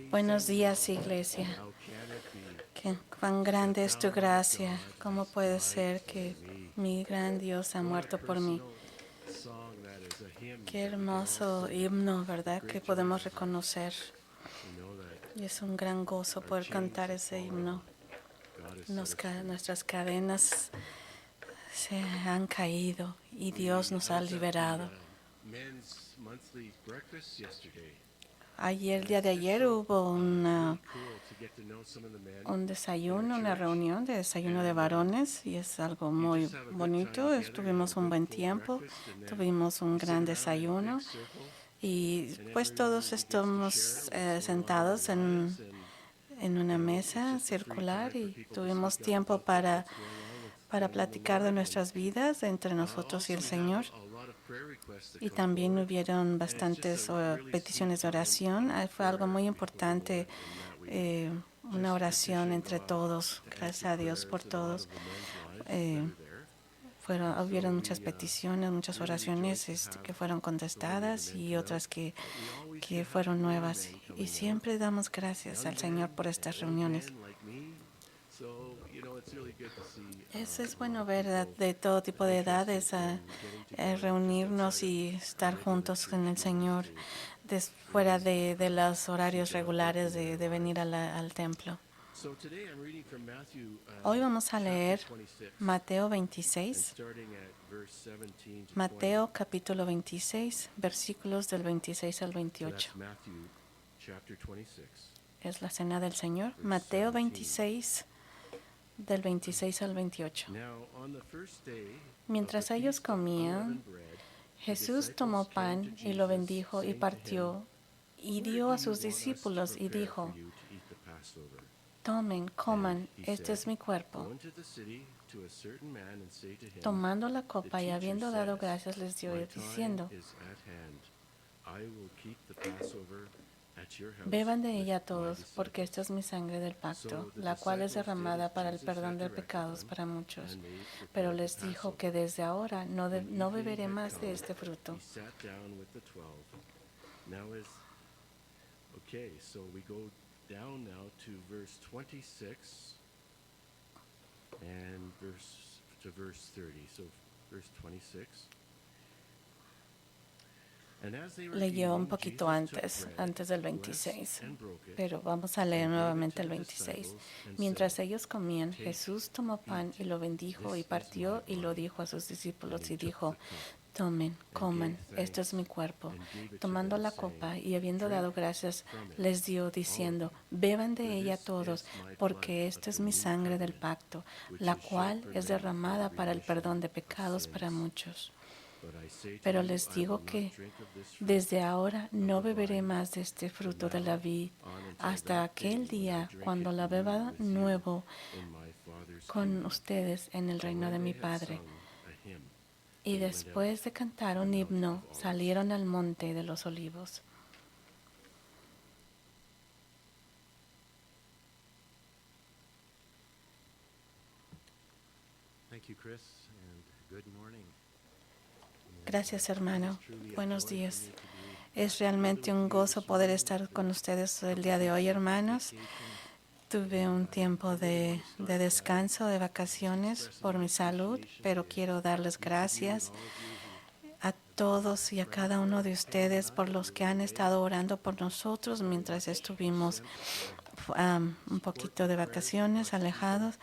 Buenos días, iglesia. Cuán grande es tu gracia. ¿Cómo puede ser que mi gran Dios ha muerto por mí? Qué hermoso himno, ¿verdad? Que podemos reconocer. Y es un gran gozo poder cantar ese himno. Nuestras cadenas se han caído y Dios nos ha liberado. El día de ayer hubo un desayuno, una reunión de desayuno de varones y es algo muy bonito. Tuvimos un buen tiempo, tuvimos un gran desayuno y pues todos estamos sentados en una mesa circular y tuvimos tiempo para platicar de nuestras vidas entre nosotros y el Señor. Y también hubieron bastantes peticiones de oración. Fue algo muy importante, una oración entre todos. Gracias a Dios por todos. Hubieron muchas peticiones, muchas oraciones que fueron contestadas y otras que fueron nuevas. Y siempre damos gracias al Señor por estas reuniones. Es bueno ver de todo tipo de edades reunirnos y estar juntos con el Señor fuera de los horarios regulares de venir al templo. Hoy vamos a leer Mateo 26, Mateo capítulo 26, versículos del 26 al 28. Es la cena del Señor. Mateo 26, del 26 al 28. Mientras ellos comían, Jesús tomó pan y lo bendijo y partió y dio a sus discípulos y dijo: tomen, coman, este es mi cuerpo. Tomando la copa y habiendo dado gracias les dio diciendo: beban de ella todos, porque esta es mi sangre del pacto, la cual es derramada para el perdón de pecados para muchos. Pero les dijo que desde ahora no beberé más de este fruto. So we go down now to verse 26 and verse 30. So verse 26. Leyó un poquito antes del 26, pero vamos a leer nuevamente el 26. Mientras ellos comían, Jesús tomó pan y lo bendijo y partió y lo dijo a sus discípulos y dijo: tomen, coman, esto es mi cuerpo. Tomando la copa y habiendo dado gracias, les dio diciendo: beban de ella todos, porque esta es mi sangre del pacto, la cual es derramada para el perdón de pecados para muchos. Pero les digo que desde ahora no beberé más de este fruto de la vid hasta aquel día cuando la beba nuevo con ustedes en el reino de mi Padre. Y después de cantar un himno, salieron al monte de los olivos. Gracias, hermano. Buenos días. Es realmente un gozo poder estar con ustedes el día de hoy, hermanos. Tuve un tiempo de descanso, de vacaciones por mi salud, pero quiero darles gracias a todos y a cada uno de ustedes por los que han estado orando por nosotros mientras estuvimos un poquito de vacaciones, alejados.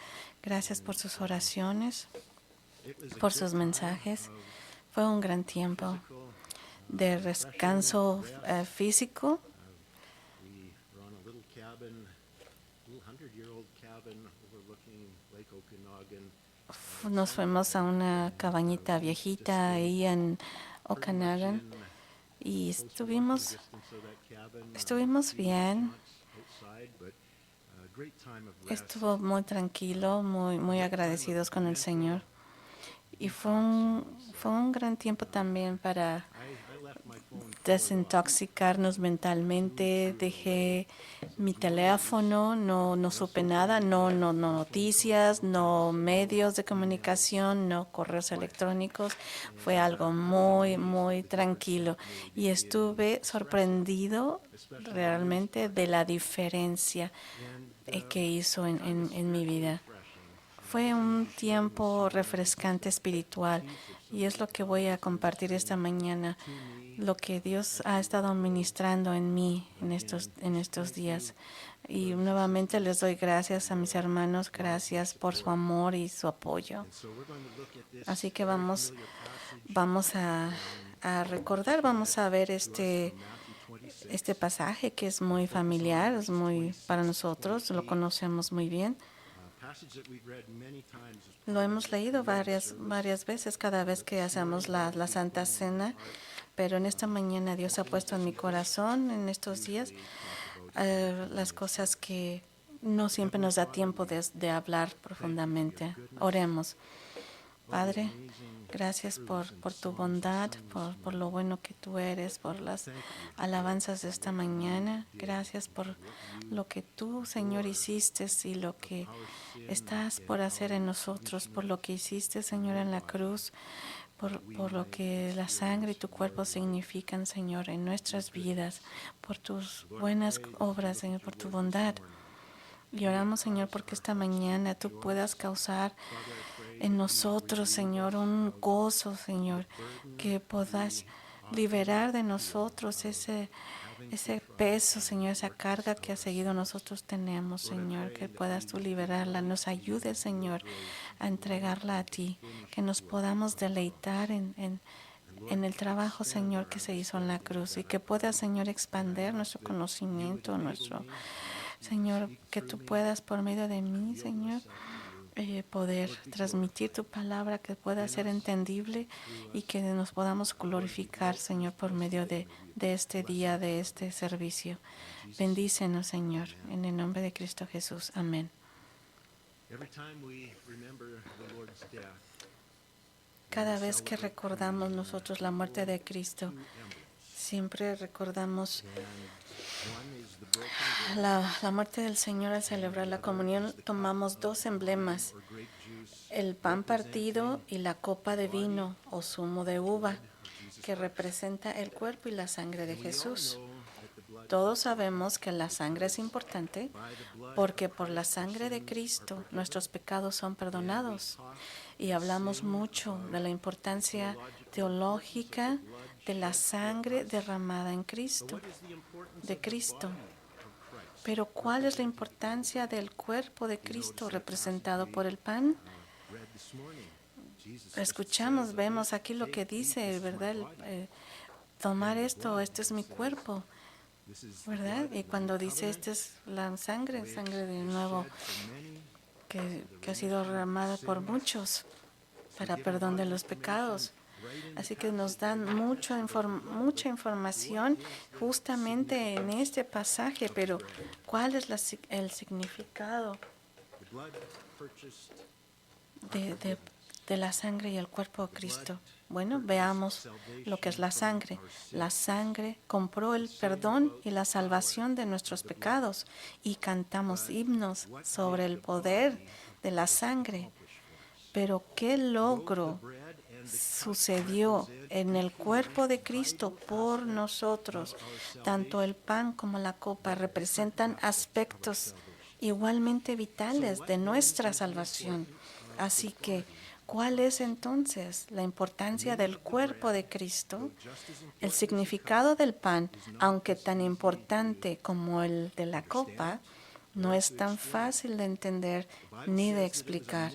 Gracias por sus oraciones, por sus mensajes. Fue un gran tiempo de descanso físico. Nos fuimos a una cabañita viejita ahí en Okanagan y estuvimos bien. Estuvo muy tranquilo, muy agradecidos con el Señor. Y fue un gran tiempo también para desintoxicarnos mentalmente. Dejé mi teléfono, no supe nada, no noticias, no medios de comunicación, no correos electrónicos. Fue algo muy, muy tranquilo y estuve sorprendido realmente de la diferencia que hizo en mi vida. Fue un tiempo refrescante espiritual y es lo que voy a compartir esta mañana, lo que Dios ha estado ministrando en mí en estos días. Y nuevamente les doy gracias a mis hermanos, gracias por su amor y su apoyo. Así que vamos a recordar, vamos a ver este pasaje que es muy familiar, es muy para nosotros, lo conocemos muy bien. Lo hemos leído varias veces cada vez que hacemos la Santa Cena, pero en esta mañana Dios ha puesto en mi corazón en estos días las cosas que no siempre nos da tiempo de hablar profundamente. Oremos. Padre, gracias por tu bondad, por lo bueno que tú eres, por las alabanzas de esta mañana. Gracias por lo que tú, Señor, hiciste y lo que estás por hacer en nosotros, por lo que hiciste, Señor, en la cruz, por lo que la sangre y tu cuerpo significan, Señor, en nuestras vidas, por tus buenas obras, Señor, por tu bondad. Y oramos, Señor, porque esta mañana tú puedas causar en nosotros, Señor, un gozo, Señor, que puedas liberar de nosotros ese peso, Señor, esa carga que a seguido nosotros tenemos, Señor, que puedas tú liberarla. Nos ayudes, Señor, a entregarla a ti, que nos podamos deleitar en el trabajo, Señor, que se hizo en la cruz y que puedas, Señor, expandir nuestro conocimiento, Señor, que tú puedas por medio de mí, Señor, poder transmitir tu palabra, que pueda ser entendible y que nos podamos glorificar, Señor, por medio de este día, de este servicio. Bendícenos, Señor, en el nombre de Cristo Jesús. Amén. Cada vez que recordamos nosotros la muerte de Cristo, siempre recordamos la muerte del Señor. Al celebrar la comunión tomamos dos emblemas, el pan partido y la copa de vino o zumo de uva, que representa el cuerpo y la sangre de Jesús. Todos sabemos que la sangre es importante porque por la sangre de Cristo nuestros pecados son perdonados. Y hablamos mucho de la importancia teológica de la sangre derramada en Cristo, de Cristo. Pero ¿cuál es la importancia del cuerpo de Cristo representado por el pan? Escuchamos, vemos aquí lo que dice, ¿verdad? Tomar esto, este es mi cuerpo, ¿verdad? Y cuando dice, esta es la sangre de nuevo, que ha sido derramada por muchos para perdón de los pecados. Así que nos dan mucha información justamente en este pasaje, pero ¿cuál es el significado de la sangre y el cuerpo de Cristo? Bueno, veamos lo que es la sangre. La sangre compró el perdón y la salvación de nuestros pecados y cantamos himnos sobre el poder de la sangre. Pero ¿qué logro sucedió en el cuerpo de Cristo por nosotros? Tanto el pan como la copa representan aspectos igualmente vitales de nuestra salvación. Así que, ¿cuál es entonces la importancia del cuerpo de Cristo? El significado del pan, aunque tan importante como el de la copa, no es tan fácil de entender ni de explicar.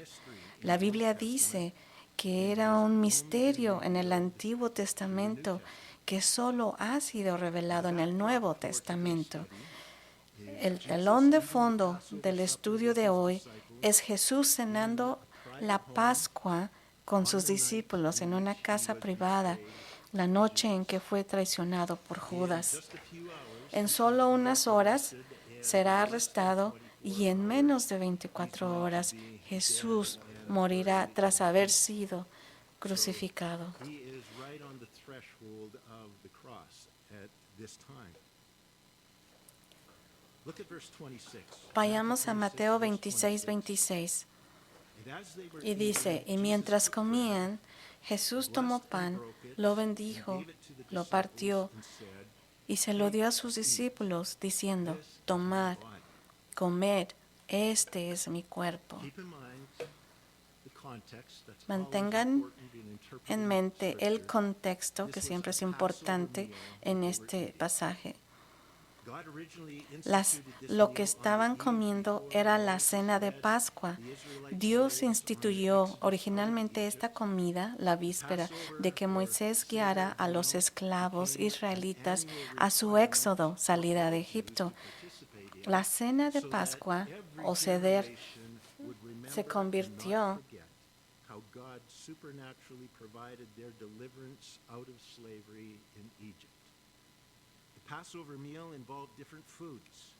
La Biblia dice que era un misterio en el Antiguo Testamento que solo ha sido revelado en el Nuevo Testamento. El telón de fondo del estudio de hoy es Jesús cenando la Pascua con sus discípulos en una casa privada la noche en que fue traicionado por Judas. En solo unas horas será arrestado y en menos de 24 horas Jesús morirá tras haber sido crucificado. at this time. Look at verse 26. Vayamos a Mateo 26, 26. And as they were Y dice, eating, y mientras Jesus took bread, comían, Jesús tomó pan, lo bendijo, lo partió and said, y se lo dio a sus discípulos, diciendo, tomad, comed, este es mi cuerpo. keep in mind the context. That's Mantengan always important in interpreting en mente el Scripture. contexto, que siempre es importante en este pasaje. God originally instituted this Lo meal que on the estaban eve comiendo before era the la Moses cena de led Pascua. the Israelites Dios slaves on instituyó Exodus originalmente out of esta Egypt. comida la víspera de que Moisés guiara a los esclavos israelitas a su éxodo, salida de Egipto. La cena de Pascua o ceder se convirtió How God supernaturally provided their deliverance out of slavery in Egypt. The Passover meal involved different foods.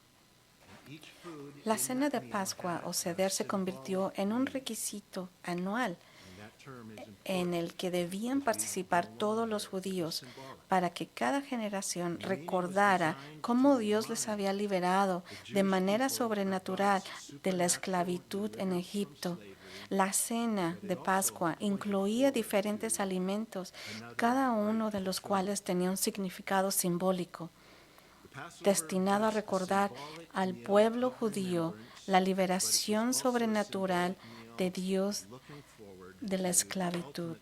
And each food La in cena that de meal Pascua had o a ceder se convirtió symbolic en un meaning. requisito anual And that term is en important. el que debían participar todos los judíos para que cada generación recordara cómo Dios les había liberado de manera sobrenatural de la esclavitud en Egipto. La cena de Pascua incluía diferentes alimentos, cada uno de los cuales tenía un significado simbólico, destinado a recordar al pueblo judío la liberación sobrenatural de Dios de la esclavitud.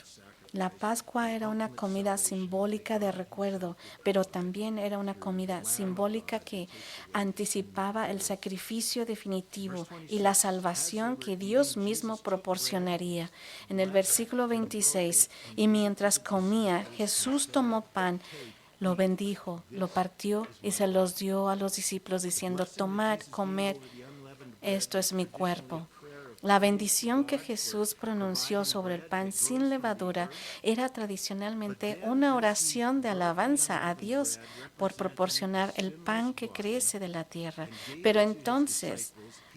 La Pascua era una comida simbólica de recuerdo, pero también era una comida simbólica que anticipaba el sacrificio definitivo y la salvación que Dios mismo proporcionaría. En el versículo 26, y mientras comía, Jesús tomó pan, lo bendijo, lo partió y se los dio a los discípulos diciendo, tomad, comed, esto es mi cuerpo. La bendición que Jesús pronunció sobre el pan sin levadura era tradicionalmente una oración de alabanza a Dios por proporcionar el pan que crece de la tierra. Pero entonces,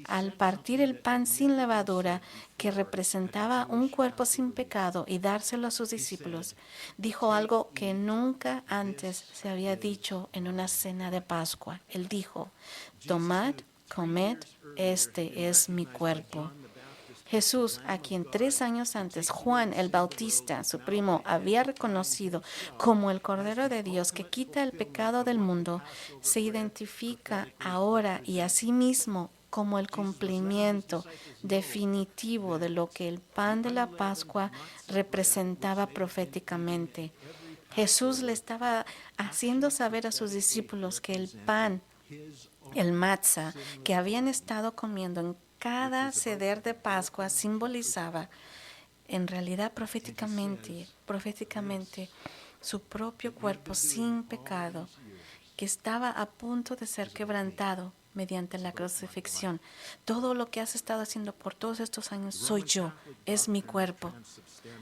al partir el pan sin levadura, que representaba un cuerpo sin pecado, y dárselo a sus discípulos, dijo algo que nunca antes se había dicho en una cena de Pascua. Él dijo, tomad, comed, este es mi cuerpo. Jesús, a quien 3 años antes Juan el Bautista, su primo, había reconocido como el Cordero de Dios que quita el pecado del mundo, se identifica ahora y a sí mismo como el cumplimiento definitivo de lo que el pan de la Pascua representaba proféticamente. Jesús le estaba haciendo saber a sus discípulos que el pan, el matzah, que habían estado comiendo en cada ceder de Pascua simbolizaba en realidad proféticamente su propio cuerpo sin pecado, que estaba a punto de ser quebrantado mediante la crucifixión. Todo lo que has estado haciendo por todos estos años soy yo, es mi cuerpo.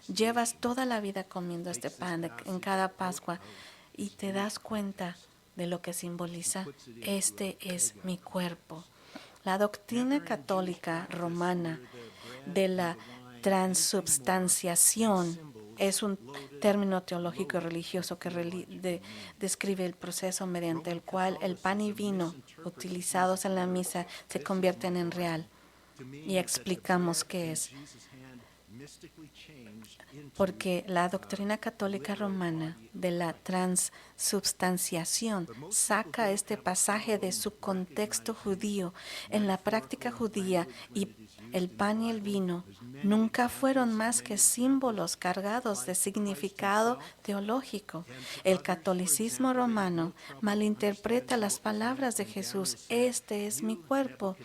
Llevas toda la vida comiendo este pan en cada Pascua y te das cuenta de lo que simboliza. Este es mi cuerpo. La doctrina católica romana de la transubstanciación es un término teológico y religioso que describe el proceso mediante el cual el pan y vino utilizados en la misa se convierten en real. Y explicamos qué es. Porque la doctrina católica romana de la transubstanciación saca este pasaje de su contexto judío. En la práctica judía, y el pan y el vino nunca fueron más que símbolos cargados de significado teológico. El catolicismo romano malinterpreta las palabras de Jesús, este es mi cuerpo,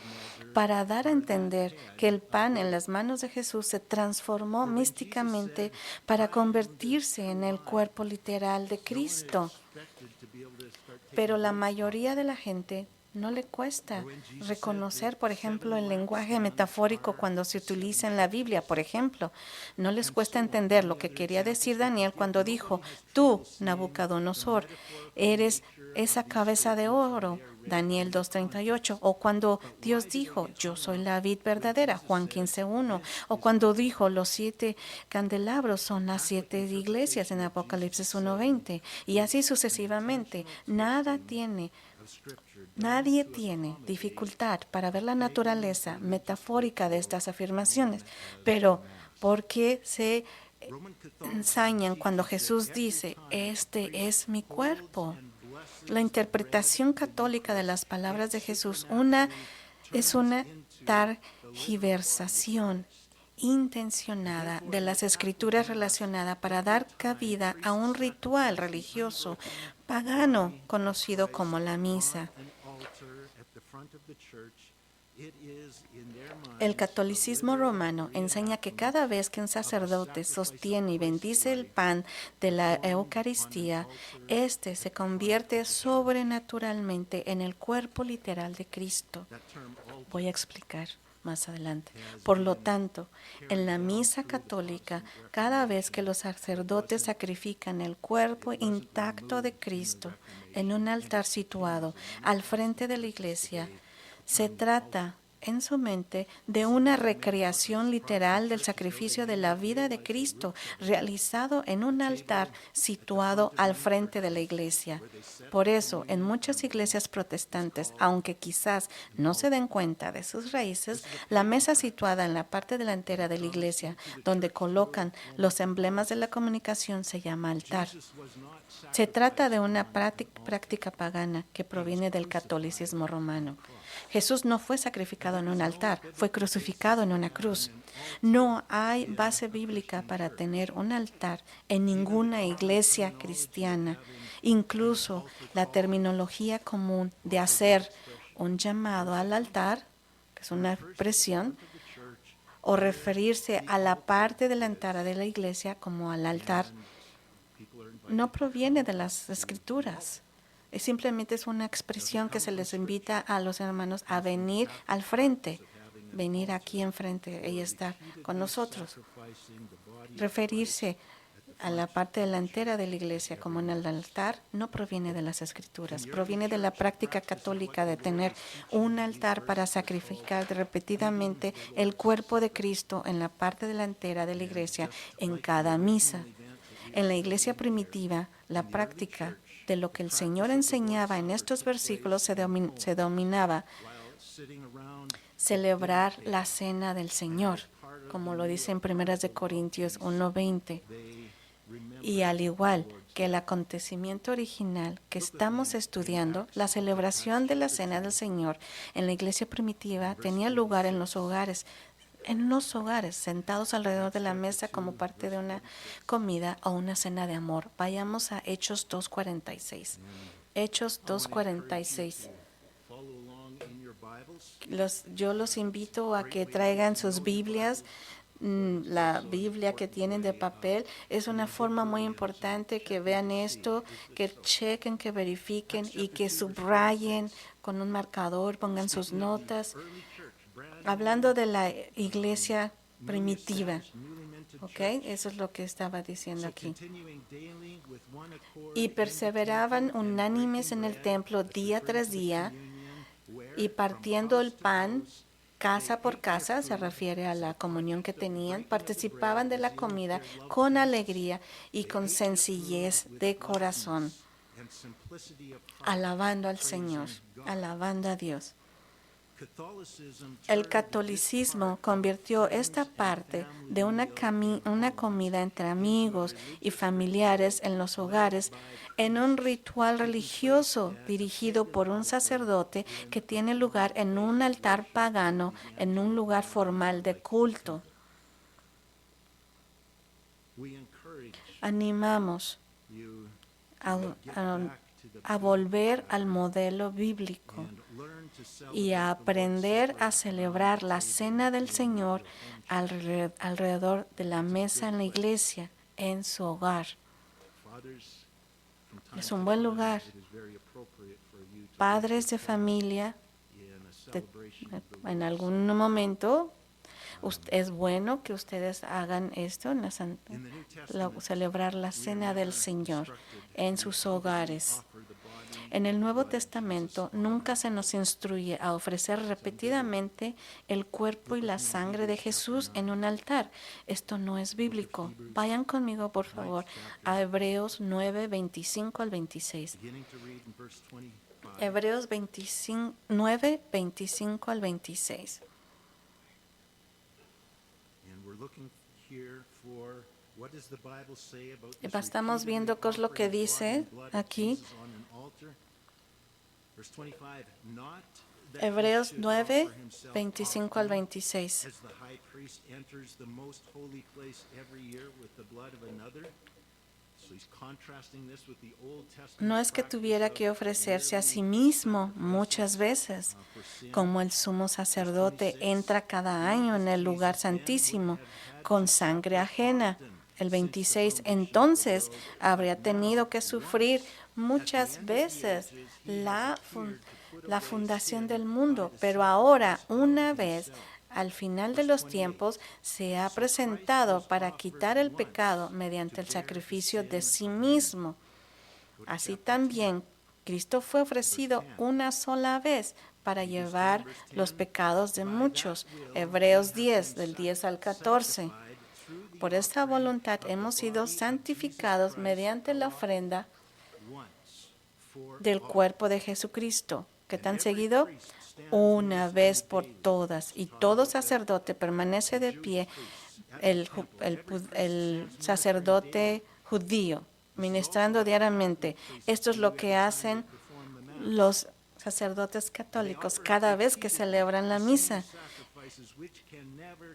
para dar a entender que el pan en las manos de Jesús se transformó místicamente para convertirse en el cuerpo literal de Cristo. Pero la mayoría de la gente no le cuesta reconocer, por ejemplo, el lenguaje metafórico cuando se utiliza en la Biblia, por ejemplo. No les cuesta entender lo que quería decir Daniel cuando dijo, tú, Nabucodonosor, eres esa cabeza de oro Daniel 2:38, o cuando Dios dijo, yo soy la vid verdadera, Juan 15:1, o cuando dijo, los 7 candelabros son las 7 iglesias en Apocalipsis 1:20, y así sucesivamente. Nadie tiene dificultad para ver la naturaleza metafórica de estas afirmaciones, pero ¿por qué se ensañan cuando Jesús dice, este es mi cuerpo? La interpretación católica de las palabras de Jesús es una tergiversación intencionada de las escrituras relacionada para dar cabida a un ritual religioso pagano conocido como la misa. El catolicismo romano enseña que cada vez que un sacerdote sostiene y bendice el pan de la Eucaristía, éste se convierte sobrenaturalmente en el cuerpo literal de Cristo. Voy a explicar más adelante. Por lo tanto, en la misa católica, cada vez que los sacerdotes sacrifican el cuerpo intacto de Cristo en un altar situado al frente de la iglesia, se trata en su mente de una recreación literal del sacrificio de la vida de Cristo realizado en un altar situado al frente de la iglesia. Por eso, en muchas iglesias protestantes, aunque quizás no se den cuenta de sus raíces, la mesa situada en la parte delantera de la iglesia, donde colocan los emblemas de la comunicación, se llama altar. Se trata de una práctica pagana que proviene del catolicismo romano. Jesús no fue sacrificado en un altar, fue crucificado en una cruz. No hay base bíblica para tener un altar en ninguna iglesia cristiana. Incluso la terminología común de hacer un llamado al altar, que es una expresión, o referirse a la parte delantera de la iglesia como al altar, no proviene de las escrituras. Simplemente es una expresión que se les invita a los hermanos a venir al frente, venir aquí enfrente y estar con nosotros. Referirse a la parte delantera de la iglesia como en el altar no proviene de las escrituras, proviene de la práctica católica de tener un altar para sacrificar repetidamente el cuerpo de Cristo en la parte delantera de la iglesia en cada misa. En la iglesia primitiva, la práctica de lo que el Señor enseñaba en estos versículos se denominaba celebrar la cena del Señor, como lo dice en 1 Corintios 1:20. Y al igual que el acontecimiento original que estamos estudiando, la celebración de la cena del Señor en la iglesia primitiva tenía lugar en los hogares, sentados alrededor de la mesa como parte de una comida o una cena de amor. Vayamos a Hechos 2:46. Hechos 2:46. Yo los invito a que traigan sus Biblias. La Biblia que tienen de papel es una forma muy importante que vean esto, que chequen, que verifiquen y que subrayen con un marcador, pongan sus notas. Hablando de la iglesia primitiva, ¿ok? Eso es lo que estaba diciendo aquí. Y perseveraban unánimes en el templo día tras día y partiendo el pan casa por casa, se refiere a la comunión que tenían, participaban de la comida con alegría y con sencillez de corazón, alabando al Señor, alabando a Dios. El catolicismo convirtió esta parte de una comida entre amigos y familiares en los hogares en un ritual religioso dirigido por un sacerdote que tiene lugar en un altar pagano, en un lugar formal de culto. Animamos a volver al modelo bíblico y a aprender a celebrar la cena del Señor alrededor de la mesa en la iglesia, en su hogar. Es un buen lugar. Padres de familia, en algún momento es bueno que ustedes hagan esto, celebrar la cena del Señor en sus hogares. En el Nuevo Testamento nunca se nos instruye a ofrecer repetidamente el cuerpo y la sangre de Jesús en un altar. Esto no es bíblico. Vayan conmigo, por favor, a Hebreos 9, 25 al 26. Beginning to read in verse 25. Hebreos 9, 25 al 26. And we're looking here for what does the Bible say about this Estamos repeated viendo qué es lo que offering of dice body and blood of aquí. Jesus on an altar. Verse 25, not that he Hebreos should 9, offer himself 25 al often, 26. as the high priest enters the most holy place every year with the blood of another. So he's contrasting this with the Old Testament No es que practice tuviera of que ofrecerse a sí yearly mismo sacrifices, muchas veces, for sin. como el sumo sacerdote entra cada año en el lugar santísimo con sangre ajena. El 26, entonces habría tenido que sufrir muchas veces la fundación del mundo, pero ahora, una vez al final de los tiempos, se ha presentado para quitar el pecado mediante el sacrificio de sí mismo. Así también, Cristo fue ofrecido una sola vez para llevar los pecados de muchos. Hebreos 10, del 10 al 14. Por esta voluntad hemos sido santificados mediante la ofrenda del cuerpo de Jesucristo. ¿Qué tan seguido? Una vez por todas. Y todo sacerdote permanece de pie, el sacerdote judío, ministrando diariamente. Esto es lo que hacen los sacerdotes católicos cada vez que celebran la misa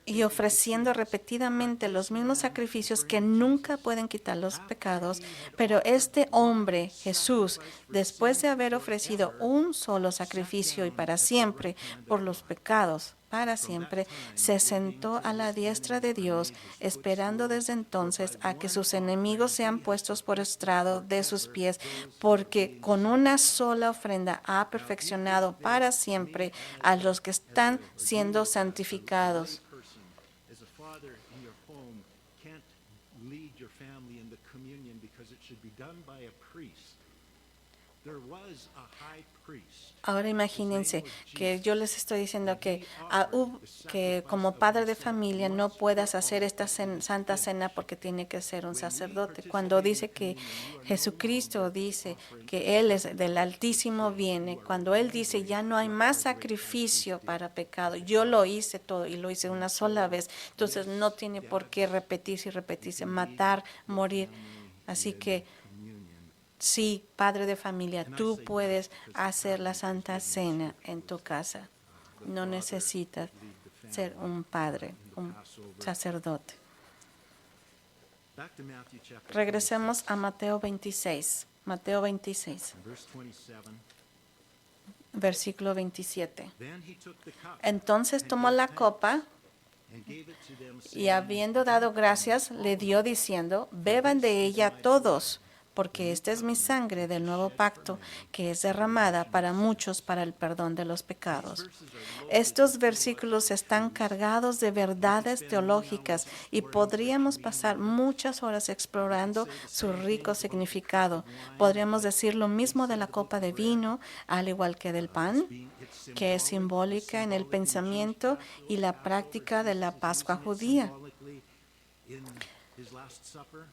y ofreciendo repetidamente los mismos sacrificios que nunca pueden quitar los pecados. Pero este hombre, Jesús, después de haber ofrecido un solo sacrificio y para siempre por los pecados, para siempre, se sentó a la diestra de Dios, esperando desde entonces a que sus enemigos sean puestos por estrado de sus pies, porque con una sola ofrenda ha perfeccionado para siempre a los que están siendo santificados. As a father in your home can't lead your family in the communion because it should be done by a priest. There was a high priest. Ahora imagínense que yo les estoy diciendo que como padre de familia no puedas hacer esta Santa Cena porque tiene que ser un sacerdote. Cuando dice que Jesucristo dice que Él es del Altísimo viene, cuando Él dice ya no hay más sacrificio para pecado, yo lo hice todo y lo hice una sola vez, entonces no tiene por qué repetirse y repetirse, matar, morir. Así que sí, padre de familia, tú puedes hacer la Santa Cena en tu casa. No necesitas ser un padre, un sacerdote. Back to Matthew chapter Regresemos a Mateo 26. Mateo 26, 26, verse 27. versículo 27. Then he took the cup Entonces tomó la copa and gave it to them, y saying, habiendo dado gracias, le dio diciendo, beban de ella todos, porque esta es mi sangre del nuevo pacto, que es derramada para muchos para el perdón de los pecados. Estos versículos están cargados de verdades teológicas y podríamos pasar muchas horas explorando su rico significado. Podríamos decir lo mismo de la copa de vino, al igual que del pan, que es simbólica en el pensamiento y la práctica de la Pascua judía. symbolically in his Last Supper.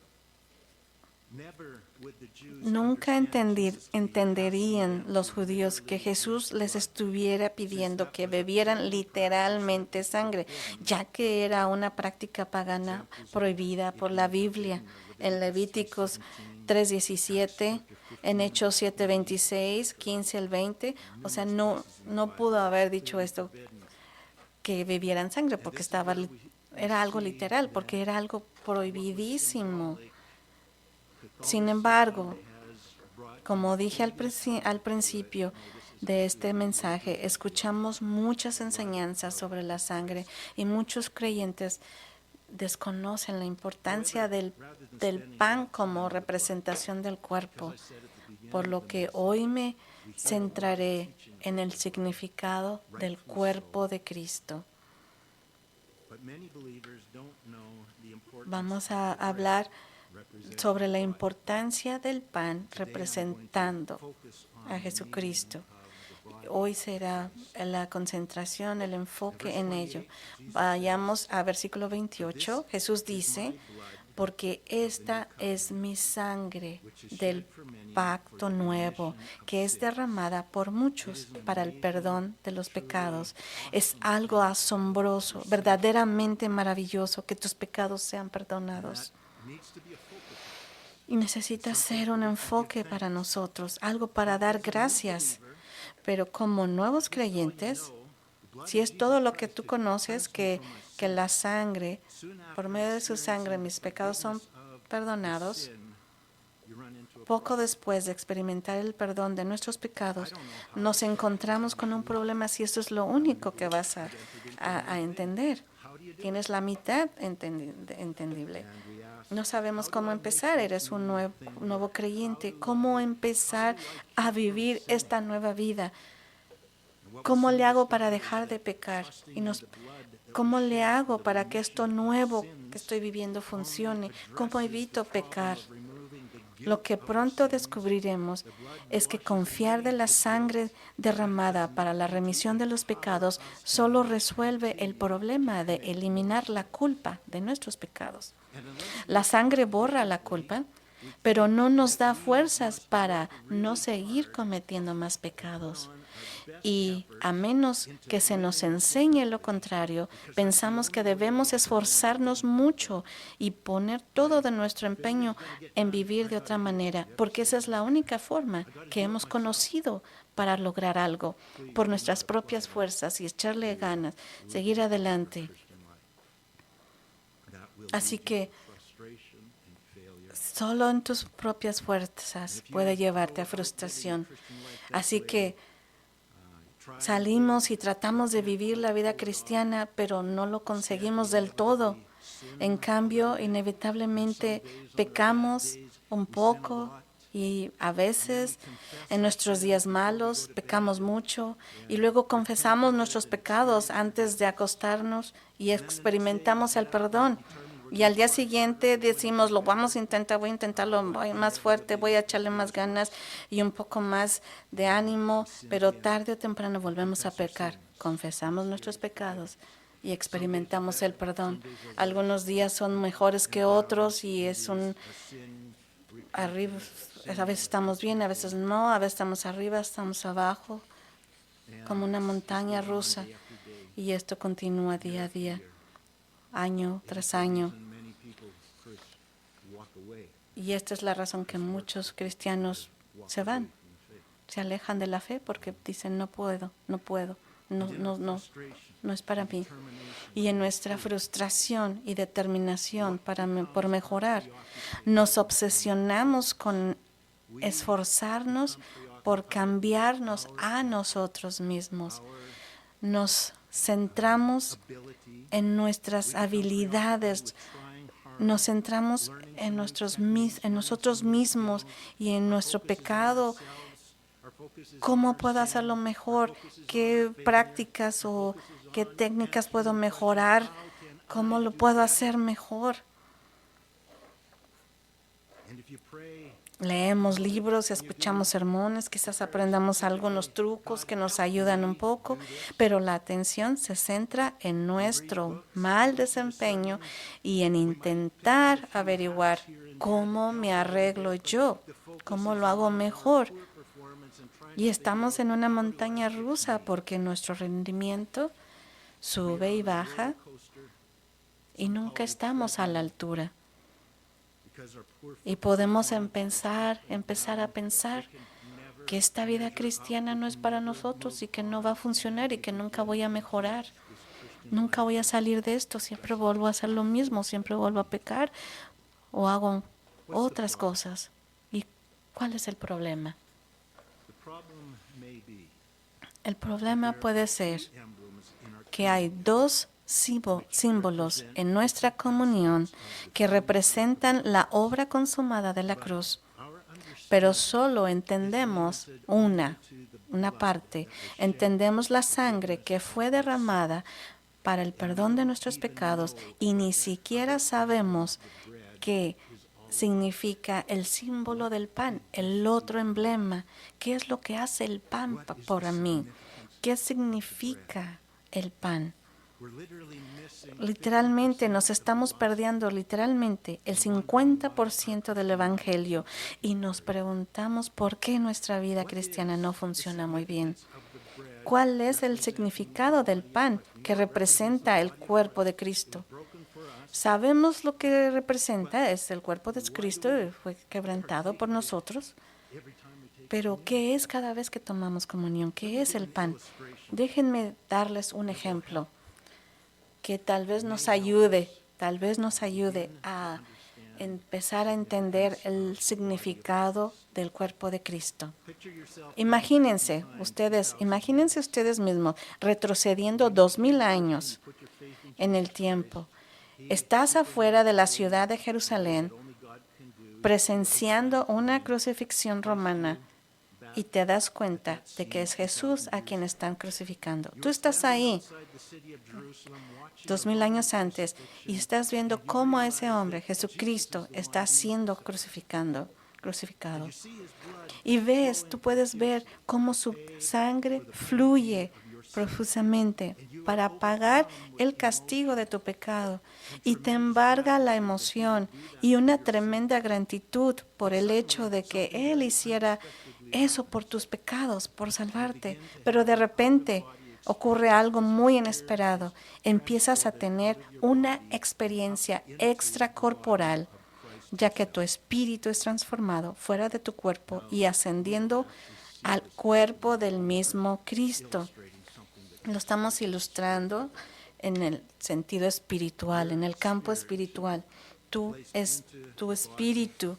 Never would the Jews Nunca understand Jesus being entenderían los judíos que Jesús les estuviera pidiendo que bebieran literalmente sangre, ya que era una práctica pagana prohibida por la Biblia. En Levíticos 3:17, en Hechos 7:26, 15 al 20, o sea, no pudo haber dicho esto, que bebieran sangre, porque era algo literal, porque era algo prohibidísimo. Sin embargo, como dije al principio de este mensaje, escuchamos muchas enseñanzas sobre la sangre y muchos creyentes desconocen la importancia del pan como representación del cuerpo, por lo que hoy me centraré en el significado del cuerpo de Cristo. But many believers don't know the importance Vamos of a the bread, hablar sobre la importancia del pan representando a Jesucristo. Hoy será la concentración, el enfoque en ello. Vayamos a versículo 28. Jesús dice, porque esta es mi sangre del pacto nuevo, que es derramada por muchos para el perdón de los pecados. Es algo asombroso, verdaderamente maravilloso que tus pecados sean perdonados. Y necesita ser un enfoque para nosotros, algo para dar gracias. Pero como nuevos creyentes, si es todo lo que tú conoces, que la sangre, por medio de su sangre, mis pecados son perdonados, poco después de experimentar el perdón de nuestros pecados, nos encontramos con un problema si eso es lo único que vas a entender. Tienes la mitad entendible. No sabemos cómo empezar. Eres un nuevo creyente. ¿Cómo empezar a vivir esta nueva vida? ¿Cómo le hago para dejar de pecar? ¿Cómo le hago para que esto nuevo que estoy viviendo funcione? ¿Cómo evito pecar? Lo que pronto descubriremos es que confiar de la sangre derramada para la remisión de los pecados solo resuelve el problema de eliminar la culpa de nuestros pecados. La sangre borra la culpa, pero no nos da fuerzas para no seguir cometiendo más pecados. Y a menos que se nos enseñe lo contrario, pensamos que debemos esforzarnos mucho y poner todo de nuestro empeño en vivir de otra manera, porque esa es la única forma que hemos conocido para lograr algo, por nuestras propias fuerzas y echarle ganas, seguir adelante. Así que solo en tus propias fuerzas puede llevarte a frustración. Así que salimos y tratamos de vivir la vida cristiana, pero no lo conseguimos del todo. En cambio, inevitablemente pecamos un poco y a veces en nuestros días malos pecamos mucho y luego confesamos nuestros pecados antes de acostarnos y experimentamos el perdón. Y al día siguiente decimos, lo vamos a intentar, voy a intentarlo más fuerte, voy a echarle más ganas y un poco más de ánimo, pero tarde o temprano volvemos a pecar. Confesamos nuestros pecados y experimentamos el perdón. Algunos días son mejores que otros y es arriba, a veces estamos bien, a veces no, a veces estamos arriba, estamos abajo, como una montaña rusa. Y esto continúa día a día, año tras año. Y esta es la razón que muchos cristianos se van, se alejan de la fe porque dicen no puedo, no es para mí. Y en nuestra frustración y determinación por mejorar, nos obsesionamos con esforzarnos por cambiarnos a nosotros mismos. Nos centramos en nuestras habilidades, nos centramos en nosotros mismos y en nuestro pecado. ¿Cómo puedo hacerlo mejor? ¿Qué prácticas o qué técnicas puedo mejorar? ¿Cómo lo puedo hacer mejor? Leemos libros, escuchamos sermones, quizás aprendamos algunos trucos que nos ayudan un poco, pero la atención se centra en nuestro mal desempeño y en intentar averiguar cómo me arreglo yo, cómo lo hago mejor. Y estamos en una montaña rusa porque nuestro rendimiento sube y baja y nunca estamos a la altura. Y podemos empezar a pensar que esta vida cristiana no es para nosotros y que no va a funcionar y que nunca voy a mejorar. Nunca voy a salir de esto, siempre vuelvo a hacer lo mismo, siempre vuelvo a pecar o hago otras cosas. ¿Y cuál es el problema? El problema puede ser que hay dos símbolos en nuestra comunión que representan la obra consumada de la cruz, pero solo entendemos una parte. Entendemos la sangre que fue derramada para el perdón de nuestros pecados y ni siquiera sabemos que significa el símbolo del pan, el otro emblema. ¿Qué es lo que hace el pan para mí? ¿Qué significa el pan? Literalmente nos estamos perdiendo literalmente el 50% del Evangelio y nos preguntamos por qué nuestra vida cristiana no funciona muy bien. ¿Cuál es el significado del pan que representa el cuerpo de Cristo? Sabemos lo que representa, es el cuerpo de Cristo, fue quebrantado por nosotros. Pero, ¿qué es cada vez que tomamos comunión? ¿Qué es el pan? Déjenme darles un ejemplo que tal vez nos ayude a empezar a entender el significado del cuerpo de Cristo. Imagínense ustedes mismos retrocediendo 2000 años en el tiempo. Estás afuera de la ciudad de Jerusalén presenciando una crucifixión romana y te das cuenta de que es Jesús a quien están crucificando. Tú estás ahí 2000 años antes y estás viendo cómo ese hombre, Jesucristo, está siendo crucificado. Y tú puedes ver cómo su sangre fluye profusamente para pagar el castigo de tu pecado y te embarga la emoción y una tremenda gratitud por el hecho de que Él hiciera eso por tus pecados, por salvarte. Pero de repente ocurre algo muy inesperado. Empiezas a tener una experiencia extracorporal, ya que tu espíritu es transformado fuera de tu cuerpo y ascendiendo al cuerpo del mismo Cristo. Lo estamos ilustrando en el sentido espiritual, en el campo espiritual. Tu espíritu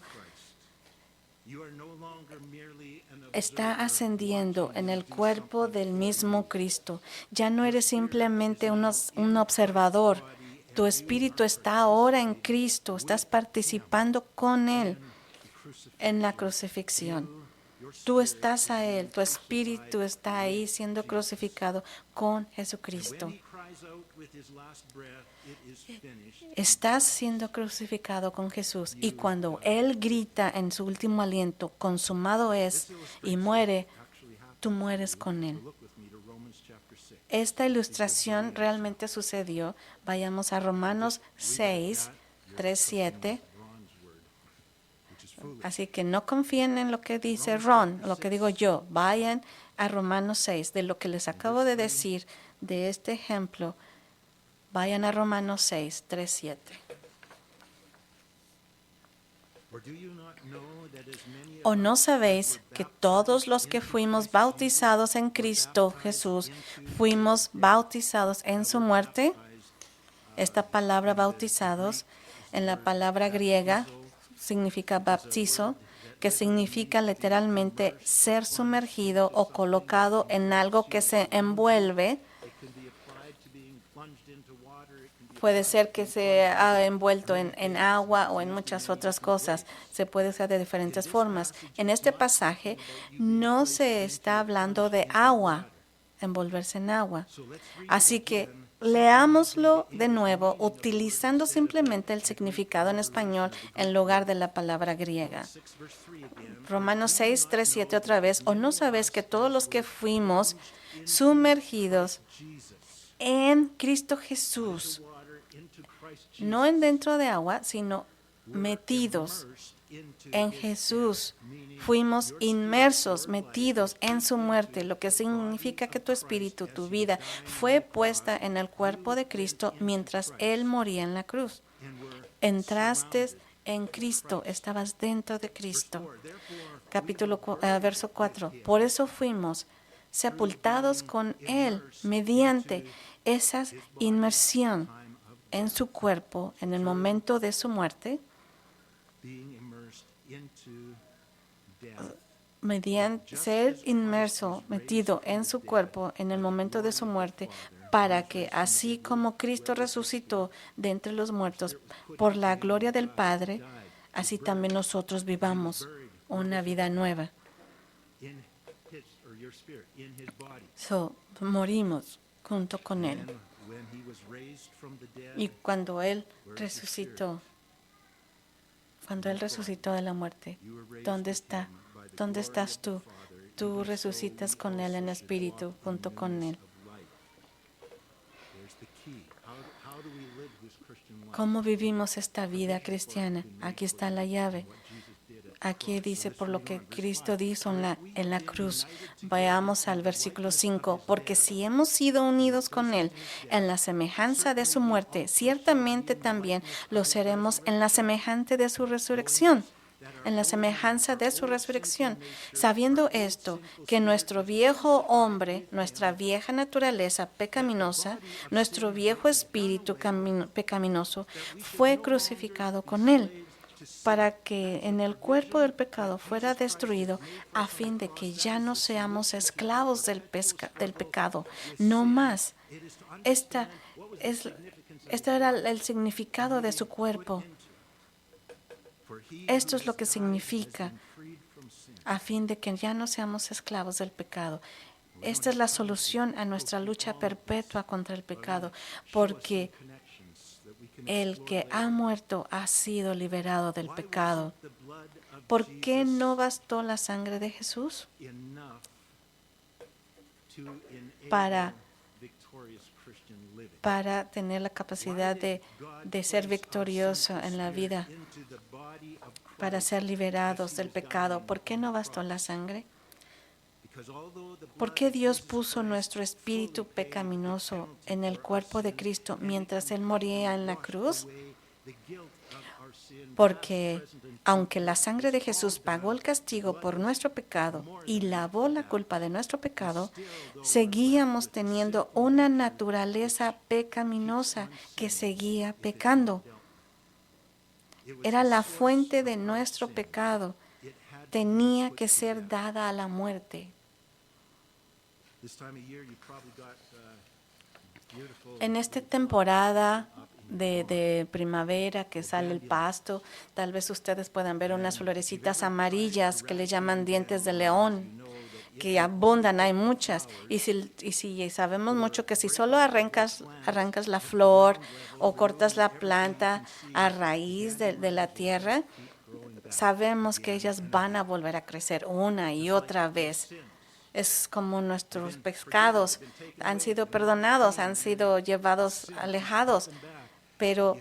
está ascendiendo en el cuerpo del mismo Cristo. Ya no eres simplemente un observador. Tu espíritu está ahora en Cristo. Estás participando con Él en la crucifixión. Tú estás a Él. Tu espíritu está ahí siendo crucificado con Jesucristo. Estás siendo crucificado con Jesús y cuando Él grita en su último aliento, consumado es, y muere, tú mueres con Él. Esta ilustración realmente sucedió. Vayamos a Romanos 6, 3, 7. Así que no confíen en lo que dice Ron, lo que digo yo. Vayan a Romanos 6, de lo que les acabo de decir, de este ejemplo. Vayan a Romanos 6, 3, 7. ¿O no sabéis que todos los que fuimos bautizados en Cristo Jesús, fuimos bautizados en su muerte? Esta palabra bautizados, en la palabra griega, significa baptizo, que significa literalmente ser sumergido o colocado en algo que se envuelve. Puede ser que se ha envuelto en agua o en muchas otras cosas. Se puede usar de diferentes formas. En este pasaje no se está hablando de agua, envolverse en agua. Así que leámoslo de nuevo utilizando simplemente el significado en español en lugar de la palabra griega. Romanos 6, 3, 7 otra vez. ¿O no sabes que todos los que fuimos sumergidos en Cristo Jesús, no en dentro de agua, sino metidos en Jesús, fuimos inmersos, metidos en su muerte, lo que significa que tu espíritu, tu vida, fue puesta en el cuerpo de Cristo mientras Él moría en la cruz? Entraste en Cristo, estabas dentro de Cristo. Verso 4. Por eso fuimos sepultados con Él mediante esa inmersión en su cuerpo en el momento de su muerte, mediante ser inmerso, metido en su cuerpo en el momento de su muerte, para que así como Cristo resucitó de entre los muertos por la gloria del Padre, así también nosotros vivamos una vida nueva. Morimos junto con Él. Y cuando Él resucitó, cuando Él resucitó de la muerte, ¿dónde está? ¿Dónde estás tú? Tú resucitas con Él en espíritu, junto con Él. ¿Cómo vivimos esta vida cristiana? Aquí está la llave. Aquí dice por lo que Cristo hizo en la cruz. Vayamos al versículo 5. Porque si hemos sido unidos con Él en la semejanza de su muerte, ciertamente también lo seremos en la semejanza de su resurrección. En la semejanza de su resurrección. Sabiendo esto, que nuestro viejo hombre, nuestra vieja naturaleza pecaminosa, nuestro viejo espíritu pecaminoso, fue crucificado con Él, para que en el cuerpo del pecado fuera destruido, a fin de que ya no seamos esclavos del pecado, no más. Este era el significado de su cuerpo. Esto es lo que significa, a fin de que ya no seamos esclavos del pecado. Esta es la solución a nuestra lucha perpetua contra el pecado, porque el que ha muerto ha sido liberado del pecado. ¿Por qué no bastó la sangre de Jesús? Para tener la capacidad de ser victorioso en la vida, para ser liberados del pecado. ¿Por qué no bastó la sangre? ¿Por qué Dios puso nuestro espíritu pecaminoso en el cuerpo de Cristo mientras Él moría en la cruz? Porque aunque la sangre de Jesús pagó el castigo por nuestro pecado y lavó la culpa de nuestro pecado, seguíamos teniendo una naturaleza pecaminosa que seguía pecando. Era la fuente de nuestro pecado. Tenía que ser dada a la muerte. En esta temporada de primavera que sale el pasto, tal vez ustedes puedan ver unas florecitas amarillas que le llaman dientes de león, que abundan, hay muchas. Y si sabemos mucho que si solo arrancas la flor o cortas la planta a raíz de la tierra, sabemos que ellas van a volver a crecer una y otra vez. Es como nuestros pecados han sido perdonados, han sido llevados, alejados, pero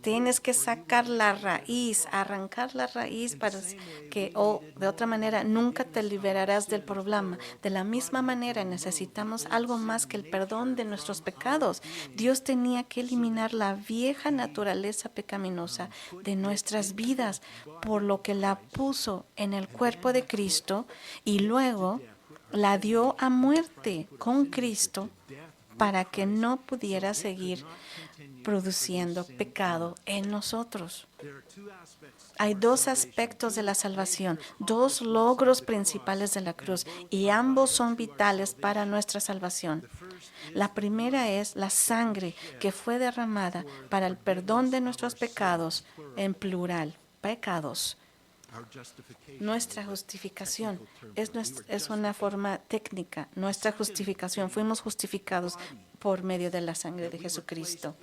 tienes que sacar la raíz, arrancar la raíz para que, o de otra manera, nunca te liberarás del problema. De la misma manera, necesitamos algo más que el perdón de nuestros pecados. Dios tenía que eliminar la vieja naturaleza pecaminosa de nuestras vidas, por lo que la puso en el cuerpo de Cristo y luego la dio a muerte con Cristo para que no pudiera seguir produciendo pecado en nosotros. Hay dos aspectos de la salvación, dos logros principales de la cruz, y ambos son vitales para nuestra salvación. La primera es la sangre que fue derramada para el perdón de nuestros pecados, en plural, pecados. Nuestra justificación es una forma técnica. Nuestra justificación, fuimos justificados por medio de la sangre de Jesucristo.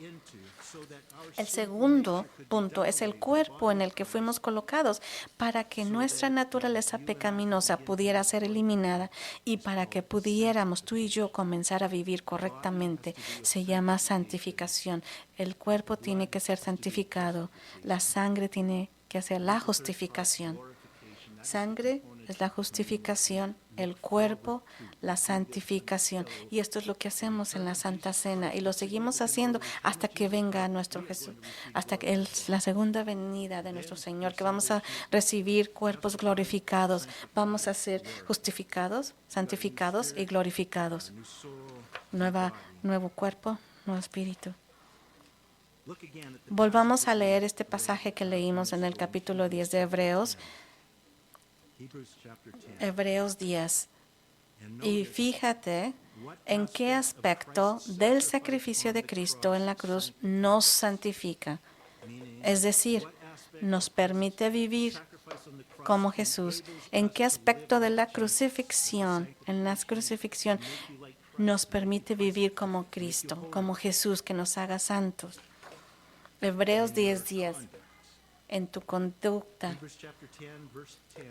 El segundo punto es el cuerpo en el que fuimos colocados para que nuestra naturaleza pecaminosa pudiera ser eliminada y para que pudiéramos tú y yo comenzar a vivir correctamente. Se llama santificación. El cuerpo tiene que ser santificado. La sangre tiene que hacer la justificación. Sangre es la justificación, el cuerpo, la santificación. Y esto es lo que hacemos en la Santa Cena y lo seguimos haciendo hasta que venga nuestro Jesús, hasta que la segunda venida de nuestro Señor, que vamos a recibir cuerpos glorificados, vamos a ser justificados, santificados y glorificados. Nuevo cuerpo, nuevo espíritu. Volvamos a leer este pasaje que leímos en el capítulo 10 de Hebreos. Hebreos 10. Y fíjate en qué aspecto del sacrificio de Cristo en la cruz nos santifica. Es decir, nos permite vivir como Jesús. ¿En qué aspecto de la crucifixión, nos permite vivir como Cristo, como Jesús, que nos haga santos? Hebreos 10:10. en tu conducta. Hebrews chapter 10, verse 10.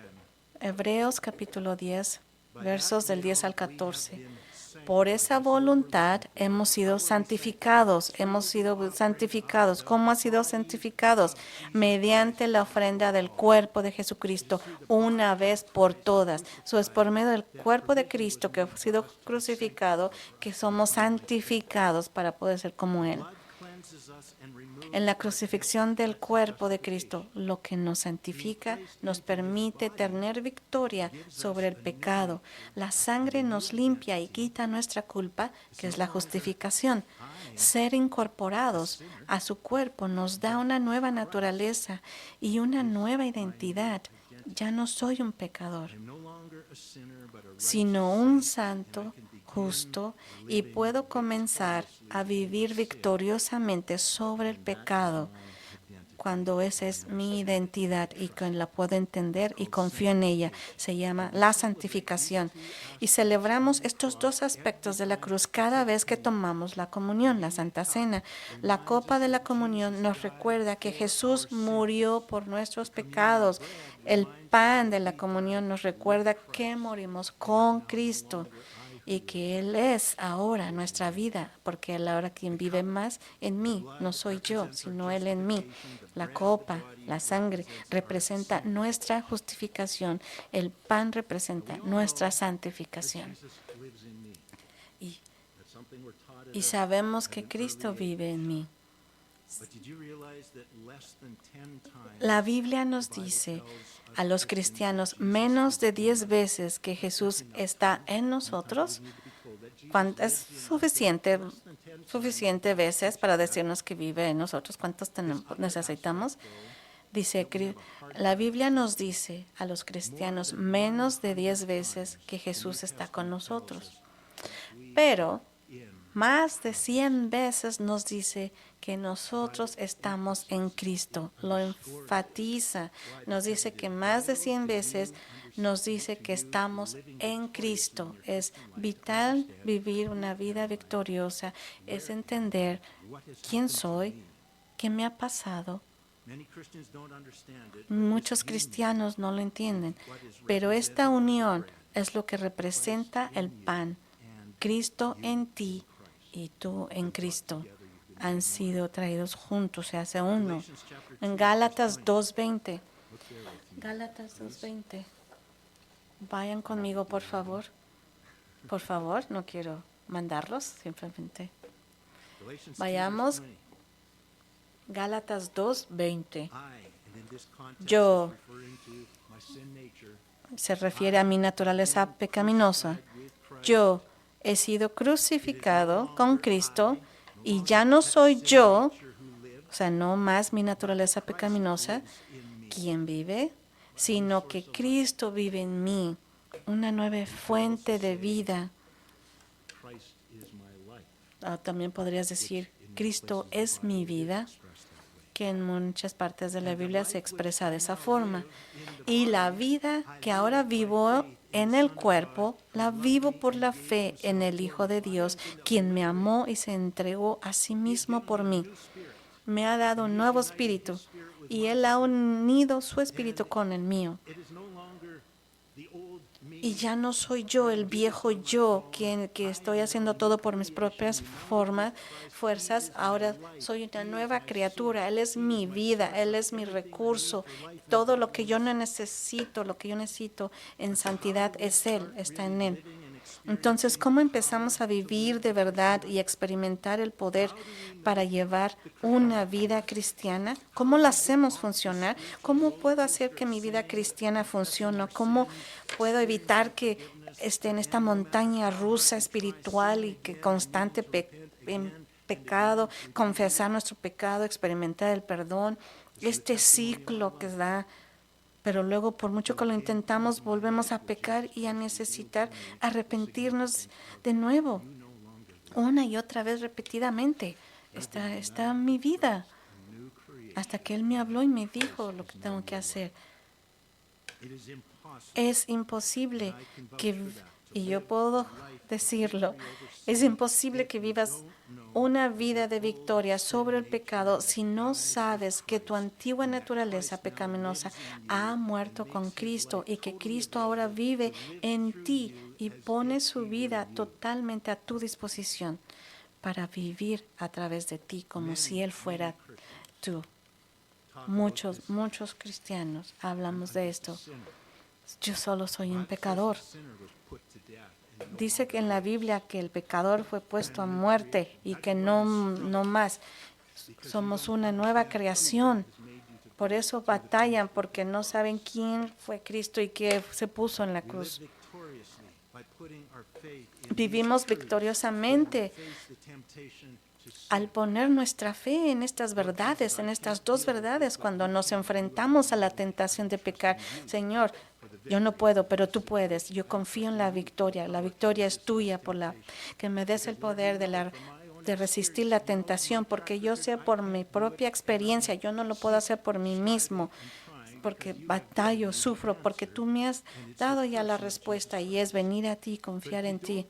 Hebreos capítulo 10, By versos that del will 10 al we have 14. been Por sanctified. esa voluntad hemos sido santificados. Hemos sido santificados. ¿Cómo ha sido santificados? Mediante la ofrenda del cuerpo de Jesucristo, una vez por todas. Eso es por medio del cuerpo de Cristo que ha sido crucificado, que somos santificados para poder ser como Él. Blood cleanses us and removes En la our crucifixión del cuerpo de Cristo, lo que nos santifica, nos permite tener victoria sobre el pecado. La sangre nos limpia y quita nuestra culpa, que es la justificación. Ser incorporados a su cuerpo nos da una nueva naturaleza y una nueva identidad. Ya no soy un pecador, I'm no longer a sinner, but a righteous sino un saint, santo, and I can begin justo, y living puedo comenzar a vivir victoriosamente sobre el pecado cuando esa es mi identidad y que la puedo entender y confío en ella. Se llama la santificación. Y celebramos estos dos aspectos de la cruz cada vez que tomamos la comunión, la Santa Cena. La copa de la comunión nos recuerda que Jesús murió por nuestros pecados. El pan de la comunión nos recuerda que morimos con Cristo y que Él es ahora nuestra vida, porque Él ahora quien vive más en mí, no soy yo, sino Él en mí. La copa, la sangre, representa nuestra justificación, el pan representa nuestra santificación. Jesus lives in me. Y, That's something we're taught at y a- sabemos at que an Cristo early age. vive en mí. But did you realize that less than 10 times La Biblia nos the Bible dice tells us a los Christians cristianos that Jesus menos is de in 10 us? veces que Jesús está en nosotros? We need to be told that Jesus ¿Cuántas lives in us suficiente, less than 10 times. suficiente veces para decirnos que vive en nosotros? ¿Cuántos necesitamos? Dice, la Biblia nos dice a los cristianos menos de 10 veces que Jesús está con nosotros. Pero más de 100 veces nos dice que nosotros estamos en Cristo. Lo enfatiza. Nos dice que más de 100 veces nos dice que estamos en Cristo. Es vital vivir una vida victoriosa. Es entender quién soy, qué me ha pasado. Many Christians don't understand it. Muchos cristianos no lo entienden, pero esta unión es lo que representa el pan. Cristo en ti y tú en Cristo han sido traídos juntos, se hace uno. En Gálatas 2:20. Gálatas 2:20. Vayan conmigo, por favor. Por favor, no quiero mandarlos, simplemente. Galatians 2, Vayamos. verse 20. Gálatas 2:20. I, and in this context, Yo. it's referring to my sin nature. Se refiere a mi naturaleza pecaminosa. Yo he sido crucificado con Cristo y ya no soy yo, o sea, no más mi naturaleza pecaminosa, quien vive, sino que Cristo vive en mí, una nueva fuente de vida. Christ is my life. También podrías decir, Cristo es mi vida, que en muchas partes de la Biblia se expresa de esa forma. Y la vida que ahora vivo en el cuerpo, la vivo por la fe en el Hijo de Dios, quien me amó y se entregó a sí mismo por mí. Me ha dado un nuevo espíritu y Él ha unido su espíritu con el mío. It is no longer the old me. Y ya no soy yo, el viejo yo, que estoy haciendo todo por mis propias fuerzas. Ahora soy una nueva criatura. Él es mi vida, Él es mi recurso. Todo lo que yo no necesito, lo que yo necesito en santidad es Él, está en Él. Entonces, ¿cómo empezamos a vivir de verdad y experimentar el poder para llevar una vida cristiana? ¿Cómo la hacemos funcionar? ¿Cómo puedo hacer que mi vida cristiana funcione? ¿Cómo puedo evitar que esté en esta montaña rusa espiritual y que constante en pecado, confesar nuestro pecado, experimentar el perdón, este ciclo que da? Pero luego, por mucho que lo intentamos, volvemos a pecar y a necesitar arrepentirnos de nuevo, una y otra vez repetidamente. Está mi vida, hasta que Él me habló y me dijo lo que tengo que hacer. It is impossible Es imposible que Y yo puedo decirlo, es imposible que vivas una vida de victoria sobre el pecado si no sabes que tu antigua naturaleza pecaminosa ha muerto con Cristo y que Cristo ahora vive en ti y pone su vida totalmente a tu disposición para vivir a través de ti como si Él fuera tú. Muchos cristianos hablamos de esto. Yo solo soy un pecador. Dice que en la Biblia que el pecador fue puesto a muerte y que no más. Somos una nueva creación. Por eso batallan, porque no saben quién fue Cristo y qué se puso en la cruz. Vivimos victoriosamente al poner nuestra fe en estas verdades, en estas dos verdades, cuando nos enfrentamos a la tentación de pecar. Señor, yo no puedo, pero tú puedes. Yo confío en la victoria. La victoria es tuya, que me des el poder de resistir la tentación, porque yo sé por mi propia experiencia, yo no lo puedo hacer por mí mismo, porque batallo, sufro, porque tú me has dado ya la respuesta y es venir a ti, confiar en ti.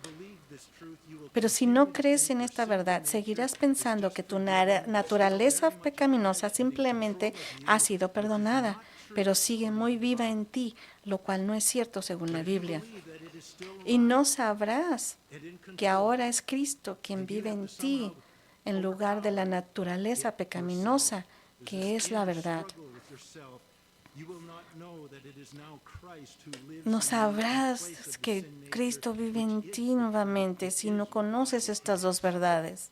Pero si no crees en esta verdad, seguirás pensando que tu naturaleza pecaminosa simplemente ha sido perdonada, pero sigue muy viva en ti, lo cual no es cierto según la Biblia. Y no sabrás que ahora es Cristo quien vive en ti en lugar de la naturaleza pecaminosa, que es la verdad. No sabrás que Cristo vive en ti nuevamente si no conoces estas dos verdades.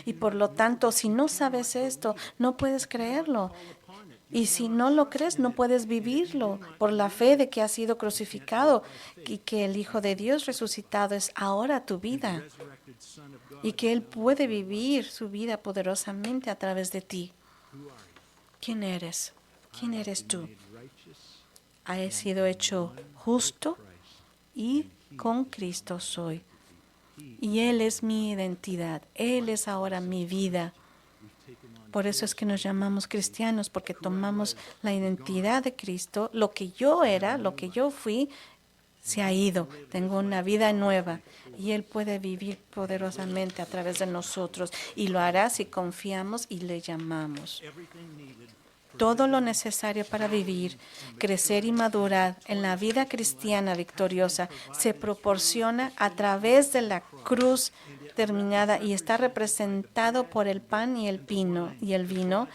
Y por lo tanto, si no sabes esto, no puedes creerlo. Y si no lo crees, no puedes vivirlo por la fe de que has sido crucificado y que el Hijo de Dios resucitado es ahora tu vida y que Él puede vivir su vida poderosamente a través de ti. ¿Quién eres? ¿Quién eres tú? He sido hecho justo y con Cristo soy. Y Él es mi identidad. Él es ahora mi vida. Por eso es que nos llamamos cristianos, porque tomamos la identidad de Cristo. Lo que yo era, lo que yo fui, se ha ido. Tengo una vida nueva y Él puede vivir poderosamente a través de nosotros. Y lo hará si confiamos y le llamamos. Todo lo necesario para vivir, crecer y madurar en la vida cristiana victoriosa se proporciona a través de la cruz terminada y está representado por el pan y el vino,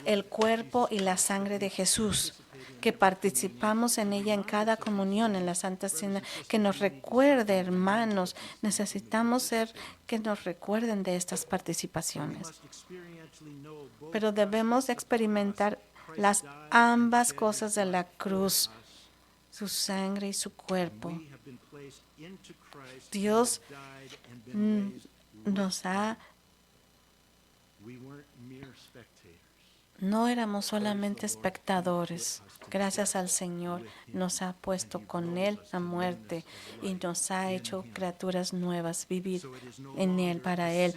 el cuerpo y la sangre de Jesús, que participamos en ella en cada comunión, en la Santa Cena, que nos recuerde, hermanos, necesitamos que nos recuerden de estas participaciones. Pero debemos experimentar ambas cosas de la cruz, su sangre y su cuerpo. Dios no éramos solamente espectadores. Gracias al Señor nos ha puesto con Él a muerte y nos ha hecho criaturas nuevas, vivir en Él, para Él.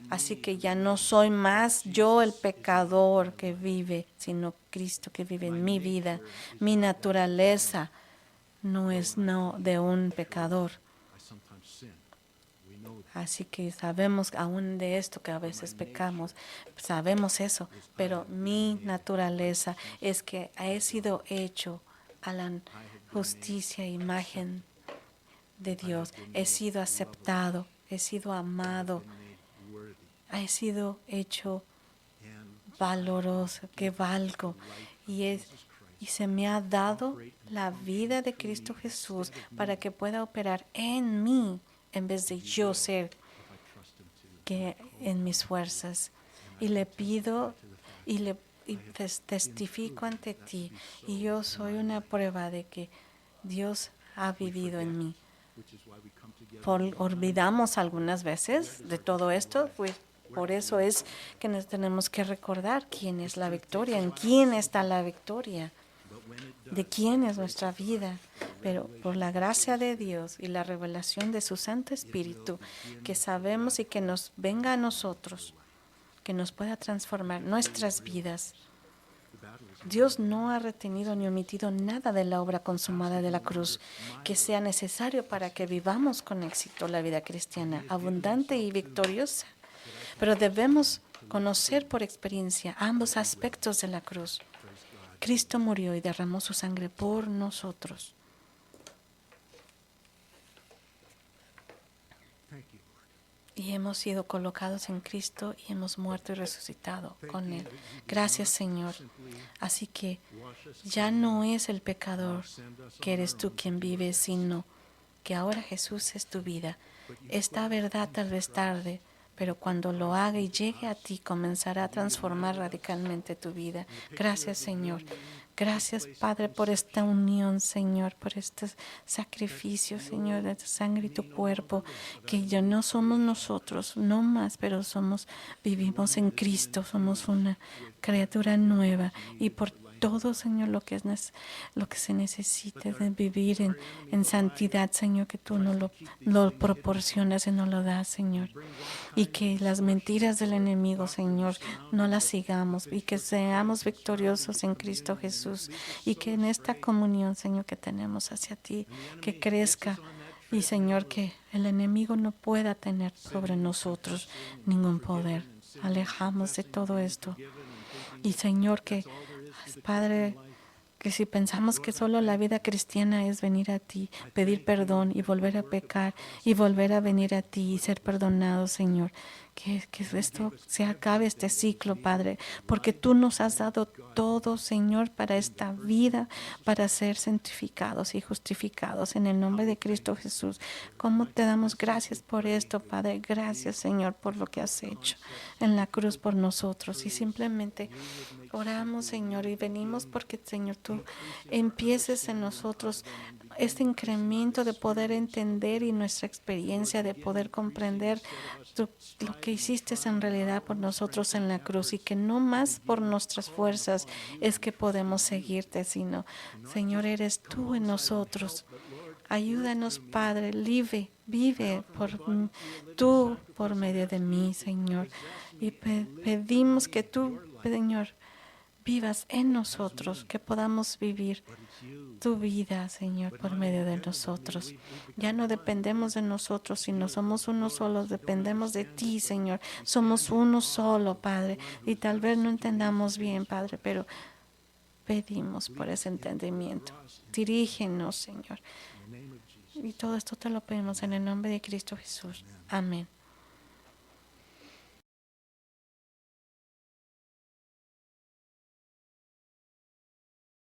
Así que ya no soy más yo el pecador que vive, sino Cristo que vive en mi vida. Mi naturaleza no es de un pecador. Así que sabemos aún de esto que a veces pecamos, sabemos eso, pero mi naturaleza es que he sido hecho a la justicia e imagen de Dios. He sido aceptado, he sido amado, he sido hecho valoroso, que valgo. Y se me ha dado la vida de Cristo Jesús para que pueda operar en mí, en vez de yo ser que en mis fuerzas. Y le pido y testifico ante ti. Y yo soy una prueba de que Dios ha vivido en mí. Olvidamos algunas veces de todo esto, pues por eso es que nos tenemos que recordar quién es la victoria, en quién está la victoria, de quién es nuestra vida. Pero por la gracia de Dios y la revelación de su Santo Espíritu, que sabemos y que nos venga a nosotros, que nos pueda transformar nuestras vidas. Dios no ha retenido ni omitido nada de la obra consumada de la cruz que sea necesario para que vivamos con éxito la vida cristiana, abundante y victoriosa. Pero debemos conocer por experiencia ambos aspectos de la cruz. Cristo murió y derramó su sangre por nosotros. Y hemos sido colocados en Cristo y hemos muerto y resucitado con Él. Gracias, Señor. Así que ya no es el pecador que eres tú quien vive, sino que ahora Jesús es tu vida. Esta verdad tal vez tarde, pero cuando lo haga y llegue a ti, comenzará a transformar radicalmente tu vida. Gracias, Señor. Gracias, Padre, por esta unión, Señor, por este sacrificio, Señor, de tu sangre y tu cuerpo, que ya no somos nosotros, no más, pero vivimos en Cristo, somos una criatura nueva, y por todo, Señor, lo que se necesite de vivir en santidad, Señor, que tú nos lo proporcionas y nos lo das, Señor. Y que las mentiras del enemigo, Señor, no las sigamos, y que seamos victoriosos en Cristo Jesús, y que en esta comunión, Señor, que tenemos hacia ti, que crezca. Y, Señor, que el enemigo no pueda tener sobre nosotros ningún poder. Alejamos de todo esto. Y, Señor, que Padre, que si pensamos que solo la vida cristiana es venir a ti, pedir perdón y volver a pecar y volver a venir a ti y ser perdonados, Señor, que esto se acabe este ciclo, Padre, porque tú nos has dado todo, Señor, para esta vida, para ser santificados y justificados en el nombre de Cristo Jesús. ¿Cómo te damos gracias por esto, Padre? Gracias, Señor, por lo que has hecho en la cruz por nosotros. Y simplemente oramos, Señor, y venimos porque, Señor, tú empieces en nosotros este incremento de poder entender y nuestra experiencia de poder comprender lo que hiciste en realidad por nosotros en la cruz, y que no más por nuestras fuerzas es que podemos seguirte, sino, Señor, eres tú en nosotros. Ayúdanos, Padre, vive tú por medio de mí, Señor. Y pedimos que tú, Señor, vivas en nosotros, que podamos vivir tu vida, Señor, por medio de nosotros. Ya no dependemos de nosotros, sino somos uno solo, dependemos de ti, Señor. Somos uno solo, Padre, y tal vez no entendamos bien, Padre, pero pedimos por ese entendimiento. Dirígenos, Señor. Y todo esto te lo pedimos en el nombre de Cristo Jesús. Amén.